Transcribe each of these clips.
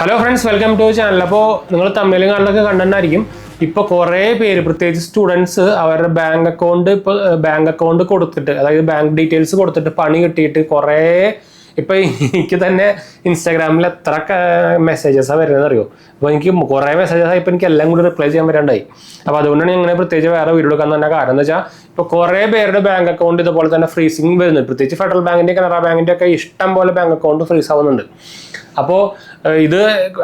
Hello friends, welcome to channel. അപ്പോൾ നിങ്ങൾ തമിഴിലും കാണലൊക്കെ കണ്ടിട്ടുണ്ടായിരിക്കും. ഇപ്പോൾ കുറേ പേര്, പ്രത്യേകിച്ച് സ്റ്റുഡൻസ്, അവരുടെ ബാങ്ക് അക്കൗണ്ട് കൊടുത്തിട്ട്, അതായത് ബാങ്ക് ഡീറ്റെയിൽസ് കൊടുത്തിട്ട് പണി കിട്ടിയിട്ട് കുറേ, ഇപ്പം എനിക്ക് തന്നെ ഇൻസ്റ്റാഗ്രാമിൽ എത്ര മെസ്സേജസാണ് വരുന്നത് അറിയോ. അപ്പോൾ എനിക്ക് കുറേ മെസ്സേജസാണ്, ഇപ്പോൾ എനിക്ക് എല്ലാം കൂടി റിപ്ലൈ ചെയ്യാൻ വരാണ്ടായി. അപ്പോൾ അതുകൊണ്ടാണ് ഇങ്ങനെ പ്രത്യേകിച്ച് വേറെ വീഡിയോ എടുക്കാൻ തന്നെ കാരണം എന്ന് വെച്ചാൽ, ഇപ്പോൾ കുറേ പേരുടെ ബാങ്ക് അക്കൗണ്ട് ഇതുപോലെ തന്നെ ഫ്രീസിങ് വരുന്നുണ്ട്. പ്രത്യേകിച്ച് ഫെഡറൽ ബാങ്കിൻ്റെ, കനറ ബാങ്കിൻ്റെ ഒക്കെ ഇഷ്ടം പോലെ ബാങ്ക് അക്കൗണ്ട് ഫ്രീസ് ആവുന്നുണ്ട്. അപ്പോൾ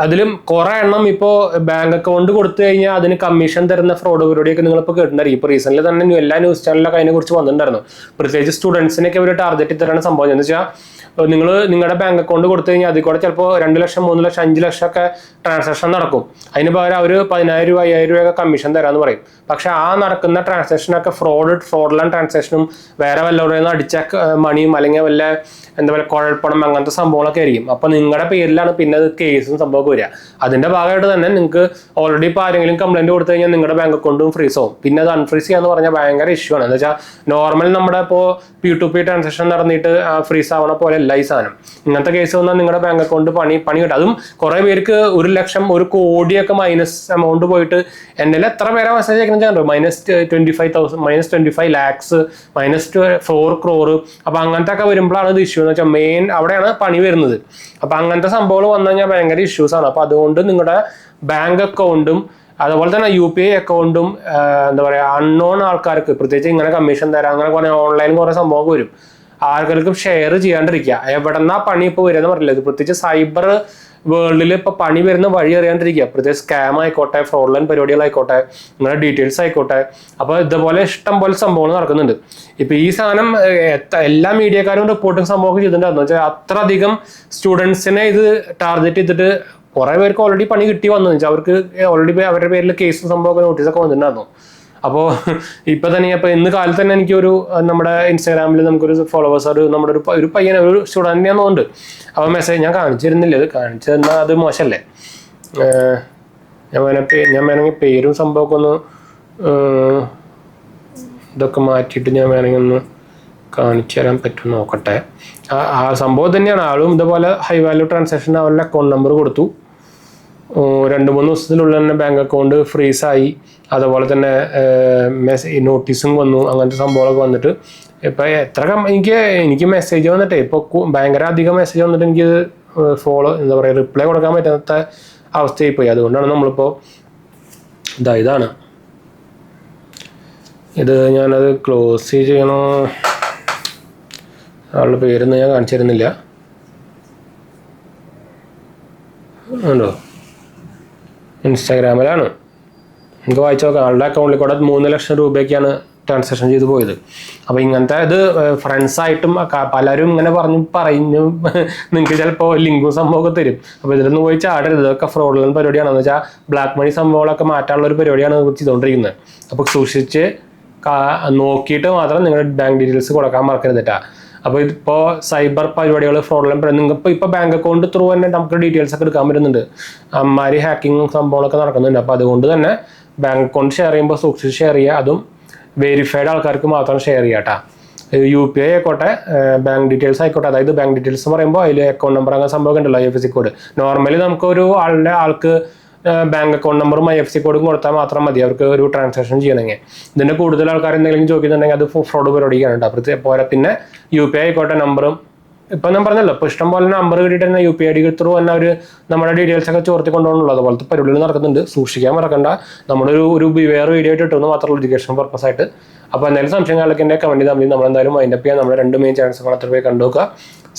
അതിലും കുറേ എണ്ണം ഇപ്പോൾ ബാങ്ക് അക്കൗണ്ട് കൊടുത്തു കഴിഞ്ഞാൽ അതിന് കമ്മീഷൻ തരുന്ന ഫ്രോഡ് പരിപാടിയൊക്കെ നിങ്ങളിപ്പോൾ കേട്ടിട്ടുണ്ടായിരിക്കും. ഇപ്പോൾ റീസെൻ്റ്ലി തന്നെ എല്ലാ ന്യൂസ് ചാനലിലൊക്കെ അതിനെക്കുറിച്ച് വന്നിട്ടുണ്ടായിരുന്നു. പ്രത്യേകിച്ച് സ്റ്റുഡൻസിനൊക്കെ ഒരു ടാർഗറ്റ് തരുന്ന സംഭവം എന്ന് വെച്ചാൽ, നിങ്ങൾ നിങ്ങളുടെ ബാങ്ക് അക്കൗണ്ട് കൊടുത്തു കഴിഞ്ഞാൽ അതിൽ കൂടെ ചിലപ്പോൾ 2 ലക്ഷം, 3 ലക്ഷം, 5 ലക്ഷം ഒക്കെ ട്രാൻസാക്ഷൻ നടക്കും. അതിന് പകരം അവർ 10,000 രൂപ, 5,000 രൂപയൊക്കെ കമ്മീഷൻ തരാമെന്ന് പറയും. പക്ഷെ ആ നടക്കുന്ന ട്രാൻസാക്ഷനൊക്കെ ഫ്രോഡുലന്റ് ട്രാൻസാക്ഷനും വേറെ വല്ലവരുടെ അടിച്ച മണിയും അല്ലെങ്കിൽ വല്ല എന്താ പറയുക കുഴൽപ്പണം അങ്ങനത്തെ സംഭവങ്ങളൊക്കെ ആയിരിക്കും. അപ്പോൾ നിങ്ങളുടെ പേരിലാണ് പിന്നെ അത് കേസും സംഭവമൊക്കെ വരിക. അതിൻ്റെ ഭാഗമായിട്ട് തന്നെ നിങ്ങൾക്ക് ഓൾറെഡി ഇപ്പോൾ ആരെങ്കിലും കംപ്ലൈൻറ്റ് കൊടുത്തു കഴിഞ്ഞാൽ നിങ്ങളുടെ ബാങ്ക് അക്കൗണ്ടും ഫ്രീസ് ആവും. പിന്നെ അത് അൺഫ്രീസ് ചെയ്യാന്ന് പറഞ്ഞാൽ ഭയങ്കര ഇഷ്യൂ ആണ്. എന്ന് വെച്ചാൽ നോർമൽ നമ്മുടെ ഇപ്പോൾ P2P ട്രാൻസാക്ഷൻ നടന്നിട്ട് ഫ്രീസ് ആവണ പോലെ അല്ല ഈ സാധനം. ഇങ്ങനത്തെ കേസ് വന്നാൽ നിങ്ങളുടെ ബാങ്ക് അക്കൗണ്ട് പണി കിട്ടും. അതും കുറേ പേർക്ക് 1 ലക്ഷം, 1 കോടിയൊക്കെ മൈനസ് എമൗണ്ട് പോയിട്ട് എൻ്റെ എത്ര പേരെ മെസ്സേജ് അയക്കണം, -25 lakhs, -4 crore. അപ്പോൾ അങ്ങനത്തെ ഒക്കെ വരുമ്പോഴാണ് ഇത് ഇഷ്യൂ എന്ന് വെച്ചാൽ മെയിൻ അവിടെയാണ് പണി വരുന്നത്. അപ്പോൾ അങ്ങനത്തെ സംഭവങ്ങൾ വന്നു കഴിഞ്ഞാൽ ഭയങ്കര ഇഷ്യൂസ് ആണ്. അപ്പോൾ അതുകൊണ്ട് നിങ്ങളുടെ ബാങ്ക് അക്കൗണ്ടും അതുപോലെ തന്നെ UPI അക്കൗണ്ടും എന്താ പറയുക, അൺനോൺ ആൾക്കാർക്ക്, പ്രത്യേകിച്ച് ഇങ്ങനെ കമ്മീഷൻ തരാം അങ്ങനെ കുറേ ഓൺലൈൻ കുറേ സംഭവമൊക്കെ വരും, ആൾക്കാർക്കും ഷെയർ ചെയ്യാണ്ടിരിക്കുക. എവിടെന്നാ പണി ഇപ്പോൾ വരുന്നത് പറഞ്ഞില്ല. ഇത് പ്രത്യേകിച്ച് സൈബർ വേൾഡിൽ ഇപ്പോൾ പണി വരുന്ന വഴി അറിയാണ്ടിരിക്കുക. പ്രത്യേകിച്ച് സ്കാം ആയിക്കോട്ടെ, ഫ്രോഡ്ലന്റ് പരിപാടികളായിക്കോട്ടെ, നിങ്ങളുടെ ഡീറ്റെയിൽസ് ആയിക്കോട്ടെ. അപ്പോൾ ഇതുപോലെ ഇഷ്ടം പോലെ സംഭവങ്ങൾ നടക്കുന്നുണ്ട്. ഇപ്പോൾ ഈ സാധനം എല്ലാ മീഡിയക്കാരും റിപ്പോർട്ടിങ് സംഭവമൊക്കെ ചെയ്തിട്ടുണ്ടായിരുന്നു. വെച്ചാൽ അത്രയധികം സ്റ്റുഡൻസിനെ ഇത് ടാർഗറ്റ് ചെയ്തിട്ട് കുറേ പേർക്ക് ഓൾറെഡി പണി കിട്ടി വന്നു വെച്ചാൽ അവർക്ക് ഓൾറെഡി അവരുടെ പേരിൽ കേസും സംഭവമൊക്കെ നോട്ടീസൊക്കെ വന്നിട്ടുണ്ടായിരുന്നു. അപ്പോൾ ഇപ്പം തന്നെ ഇന്ന് കാലത്ത് തന്നെ എനിക്കൊരു നമ്മുടെ ഇൻസ്റ്റാഗ്രാമിൽ നമുക്കൊരു ഫോളോവേഴ്സ്, നമ്മുടെ ഒരു പയ്യനെ, ഒരു സ്റ്റുഡൻറ്റിനെ തോന്നുന്നുണ്ട്. അപ്പോൾ മെസ്സേജ് ഞാൻ കാണിച്ചിരുന്നില്ല, അത് കാണിച്ചു തന്നാൽ അത് മോശമല്ലേ. ഞാൻ വേണമെങ്കിൽ പേരും സംഭവമൊക്കെ ഒന്ന് ഇതൊക്കെ മാറ്റിയിട്ട് ഞാൻ വേണമെങ്കിൽ ഒന്ന് കാണിച്ചു തരാൻ പറ്റും നോക്കട്ടെ. ആ സംഭവം തന്നെയാണ്. ആളും ഇതുപോലെ ഹൈ വാല്യൂ ട്രാൻസാക്ഷൻ അവരുടെ അക്കൗണ്ട് നമ്പർ കൊടുത്തു. 2-3 ദിവസത്തിനുള്ളിൽ തന്നെ ബാങ്ക് അക്കൗണ്ട് ഫ്രീസായി. അതുപോലെ തന്നെ നോട്ടീസും വന്നു. അങ്ങനത്തെ സംഭവങ്ങളൊക്കെ വന്നിട്ട് ഇപ്പം എനിക്ക് മെസ്സേജ് വന്നിട്ടേ ഇപ്പോൾ ഭയങ്കര അധികം മെസ്സേജ് വന്നിട്ട് എനിക്ക് എന്താ പറയുക, റിപ്ലൈ കൊടുക്കാൻ പറ്റാത്ത അവസ്ഥയായി പോയി. അതുകൊണ്ടാണ് നമ്മളിപ്പോൾ ഇതാണ് ഇത്. ഞാനത് ക്ലോസ് ചെയ്യണോ, ആളുടെ പേരൊന്നും ഞാൻ കാണിച്ചു തരുന്നില്ല. ഉണ്ടോ, ഇൻസ്റ്റാഗ്രാമിലാണ്. നമുക്ക് വായിച്ചു നോക്കാം. ആളുടെ അക്കൗണ്ടിൽ കൂടെ 3 ലക്ഷം രൂപയ്ക്കാണ് ട്രാൻസാക്ഷൻ ചെയ്ത് പോയത്. അപ്പോൾ ഇങ്ങനത്തെ ഇത് ഫ്രണ്ട്സായിട്ടും പലരും ഇങ്ങനെ പറഞ്ഞു നിങ്ങൾക്ക് ചിലപ്പോൾ ലിങ്കും സംഭവമൊക്കെ തരും. അപ്പോൾ ഇതിലൊന്നും പോയി ചാടരുത്. ഇതൊക്കെ ഫ്രോഡുലന്റ് പരിപാടിയാണെന്ന് വെച്ചാൽ ബ്ലാക്ക് മണി സംഭവങ്ങളൊക്കെ മാറ്റാനുള്ള ഒരു പരിപാടിയാണ് ചെയ്തുകൊണ്ടിരിക്കുന്നത്. അപ്പോൾ സൂക്ഷിച്ച് നോക്കിയിട്ട് മാത്രം നിങ്ങളുടെ ബാങ്ക് ഡീറ്റെയിൽസ് കൊടുക്കാൻ മറക്കരുതട്ടാ. അപ്പോൾ ഇതിപ്പോൾ സൈബർ പരിപാടികൾ, ഫ്രോഡുലന്റ്, നിങ്ങൾക്ക് ഇപ്പോൾ ബാങ്ക് അക്കൗണ്ട് ത്രൂ തന്നെ നമുക്ക് ഡീറ്റെയിൽസ് ഒക്കെ എടുക്കാൻ പറ്റുന്നുണ്ട്. അമ്മാരി ഹാക്കിങ് സംഭവങ്ങളൊക്കെ നടക്കുന്നുണ്ട്. അപ്പോൾ അതുകൊണ്ട് തന്നെ ബാങ്ക് അക്കൗണ്ട് ഷെയർ ചെയ്യുമ്പോൾ സൂക്ഷിച്ച് ഷെയർ ചെയ്യുക. അതും വെരിഫൈഡ് ആൾക്കാർക്ക് മാത്രം ഷെയർ ചെയ്യുക കേട്ടോ. UPI ആയിക്കോട്ടെ, ബാങ്ക് ഡീറ്റെയിൽസ് ആയിക്കോട്ടെ. അതായത് ബാങ്ക് ഡീറ്റെയിൽസ് എന്ന് പറയുമ്പോൾ അതിൽ അക്കൗണ്ട് നമ്പർ അങ്ങനെ സംഭവം ഉണ്ടല്ലോ, IFSC കോഡ്. നോർമലി നമുക്കൊരു ആൾക്ക് ബാങ്ക് അക്കൗണ്ട് നമ്പറും IFSC കോഡും കൊടുത്താൽ മാത്രം മതി അവർക്ക് ഒരു ട്രാൻസാക്ഷൻ ചെയ്യണമെങ്കിൽ. ഇതിൻ്റെ കൂടുതൽ ആൾക്കാർ എന്തെങ്കിലും ചോദിക്കുന്നുണ്ടെങ്കിൽ അത് ഫ്രോഡ് പരിപാടിയാണ് കേട്ടോ. പോലെ പിന്നെ UPI ആയിക്കോട്ടെ, നമ്പറും ഇപ്പം ഞാൻ പറഞ്ഞല്ലോ, ഇപ്പോൾ ഇഷ്ടം പോലെ നമ്പർ കിട്ടിയിട്ട് തന്നെ UPI ID ത്രൂ തന്നെ അവർ നമ്മുടെ ഡീറ്റെയിൽസ് ഒക്കെ ചോർത്തി കൊണ്ടുപോകണുള്ളൂ. അതുപോലത്തെ പരിപാടികൾ നടക്കുന്നുണ്ട്. സൂക്ഷിക്കാൻ മറക്കണ്ട. നമ്മളൊരു വേറെ വീഡിയോ ആയിട്ട് ഇട്ടുന്നു മാത്രമല്ല, എഡ്യൂക്കേഷൻ പർപ്പസ് ആയിട്ട്. അപ്പോൾ എന്തായാലും സംശയങ്ങളൊക്കെ എൻ്റെ കമൻറ്റ് ചെയ്താൽ മതി. നമ്മളെന്തായാലും മൈൻഡ് അപ്പ് ചെയ്യാൻ നമ്മുടെ 2 മെയിൻ ചാനൽസ് കാണാത്ത പോയി കണ്ടുനോക്കുക.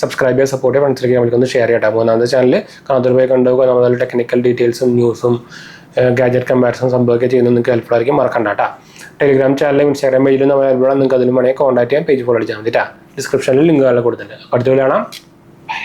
സബ്സ്ക്രൈബ് ചെയ്യുക, സപ്പോർട്ട് ചെയ്യുക, ഫ്രണ്ട്സിലേക്ക് നമുക്കൊന്ന് ഷെയർ ചെയ്യട്ടെ. 3ാമത്തെ ചാനൽ കാണാത്ത പോയി കണ്ടുനോക്കുക. നമ്മൾ ടെക്നിക്കൽ ഡീറ്റെയിൽസും ന്യൂസും ഗാഡ്ജറ്റ് കമ്പാരിസൺ സംഭവമൊക്കെ ചെയ്യുന്നത് നിങ്ങൾക്ക് ഹെൽപ്ഫുൾ ആയിരിക്കും. മറക്കണ്ട കേട്ടോ. ടെലിഗ്രാം ചാനലും ഇൻസ്റ്റാഗ്രാം പേജിലും നമ്മൾ നിങ്ങൾക്ക് അതിലും വേണമെങ്കിൽ കോൺടാക്ട് ചെയ്യാൻ, പേജ് ഫോളോ അടിച്ചാൽ മതി കേട്ടോ. ഡിസ്ക്രിപ്ഷനിൽ ലിങ്കുകൾ കൊടുത്തിട്ടുണ്ട്. അടുത്ത വീഡിയോ കാണാം. ബൈ.